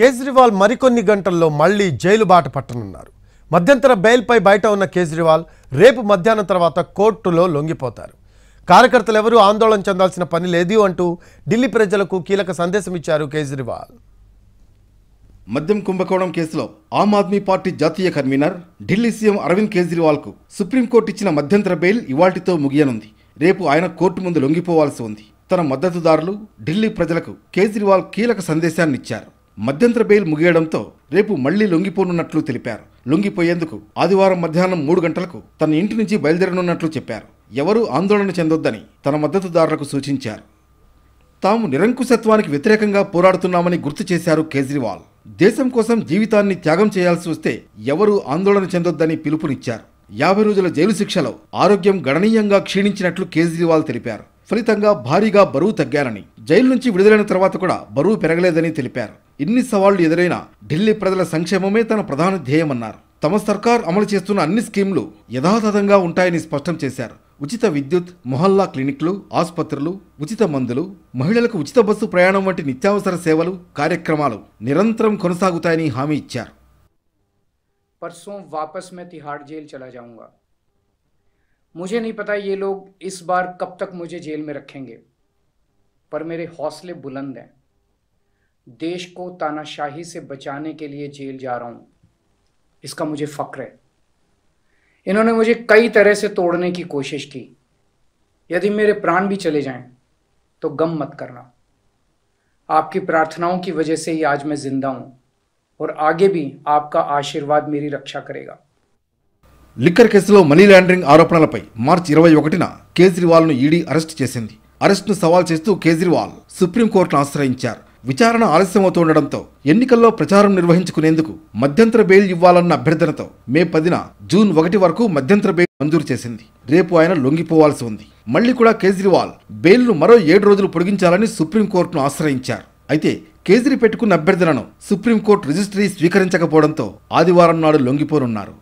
కేజ్రీవాల్ మరికొన్ని గంటల్లో మళ్లీ జైలు బాట పట్టనున్నారు. మధ్యంతర బెయిల్పై బయట ఉన్న కేజ్రీవాల్ రేపు మధ్యాహ్నం తర్వాత కోర్టులో లొంగిపోతారు. కార్యకర్తలు ఎవరూ ఆందోళన చెందాల్సిన పని లేదు అంటూ ఢిల్లీ ప్రజలకు కీలక సందేశం ఇచ్చారు కేజ్రీవాల్. మద్యం కుంభకోణం కేసులో ఆమ్ ఆద్మీ పార్టీ జాతీయ కన్వీనర్ ఢిల్లీ సీఎం అరవింద్ కేజ్రీవాల్కు సుప్రీంకోర్టు ఇచ్చిన మధ్యంతర బెయిల్ ఇవాల్టితో ముగియనుంది. రేపు ఆయన కోర్టు ముందు లొంగిపోవాల్సి ఉంది. తన మద్దతుదారులు ఢిల్లీ ప్రజలకు కేజ్రీవాల్ కీలక సందేశాన్ని ఇచ్చారు. మధ్యంతర బెయిల్ ముగియడంతో రేపు మళ్లీ లొంగిపోనున్నట్లు తెలిపారు. లొంగిపోయేందుకు ఆదివారం మధ్యాహ్నం 3 గంటలకు తన ఇంటి నుంచి బయలుదేరనున్నట్లు చెప్పారు. ఎవరూ ఆందోళన చెందొద్దని తన మద్దతుదారులకు సూచించారు. తాము నిరంకుశత్వానికి వ్యతిరేకంగా పోరాడుతున్నామని గుర్తు చేశారు కేజ్రీవాల్. దేశం కోసం జీవితాన్ని త్యాగం చేయాల్సి వస్తే ఎవరూ ఆందోళన చెందొద్దని పిలుపునిచ్చారు. 50 రోజుల జైలు శిక్షలో ఆరోగ్యం గణనీయంగా క్షీణించినట్లు కేజ్రీవాల్ తెలిపారు. ఫలితంగా భారీగా బరువు తగ్గారని, జైలు నుంచి విడుదలైన తర్వాత కూడా బరువు పెరగలేదని తెలిపారు. ఇన్ని సవాళ్లు ఎదురైనా ఢిల్లీ ప్రజల సంక్షేమమే తన ప్రధాన ధ్యేయమన్నారు. తమ సర్కార్ అమలు చేస్తున్న అన్ని స్కీంలు యథాతథంగా ఉంటాయని స్పష్టం చేశారు. ఉచిత విద్యుత్, మొహల్లా క్లినిక్లు, ఆసుపత్రులు, ఉచిత మందులు, మహిళలకు ఉచిత బస్సు ప్రయాణం వంటి నిత్యావసర సేవలు, కార్యక్రమాలు నిరంతరం కొనసాగుతాయని హామీ ఇచ్చారు. परसों वापस मैं तिहाड़ जेल चला जाऊंगा. मुझे नहीं पता ये लोग इस बार कब तक मुझे जेल में रखेंगे, पर मेरे हौसले बुलंद हैं. देश को तानाशाही से बचाने के लिए जेल जा रहा हूं, इसका मुझे फक्र है. इन्होंने मुझे कई तरह से तोड़ने की कोशिश की. यदि मेरे प्राण भी चले जाएं तो गम मत करना. आपकी प्रार्थनाओं की वजह से ही आज मैं जिंदा हूं और आगे भी आपका आशीर्वाद मेरी रक्षा करेगा. లిక్కర్ కేసులో మనీ లాండరింగ్ ఆరోపణలపై మార్చి 21న కేజ్రీవాల్ను ఈడీ అరెస్ట్ చేసింది. అరెస్ట్ను సవాల్ చేస్తూ కేజ్రీవాల్ సుప్రీంకోర్టును ఆశ్రయించారు. విచారణ ఆలస్యమవుతుండటంతో ఎన్నికల్లో ప్రచారం నిర్వహించుకునేందుకు మధ్యంతర బెయిల్ ఇవ్వాలన్న అభ్యర్థనతో మే 10న జూన్ 1 వరకు మధ్యంతర బెయిల్ మంజూరు చేసింది. రేపు ఆయన లొంగిపోవాల్సి ఉంది. మళ్లీ కూడా కేజ్రీవాల్ బెయిల్ను మరో 7 రోజులు పొడిగించాలని సుప్రీంకోర్టును ఆశ్రయించారు. అయితే కేజ్రీ పెట్టుకున్న అభ్యర్థనను సుప్రీంకోర్టు రిజిస్ట్రీ స్వీకరించకపోవడంతో ఆదివారం నాడు లొంగిపోనున్నారు.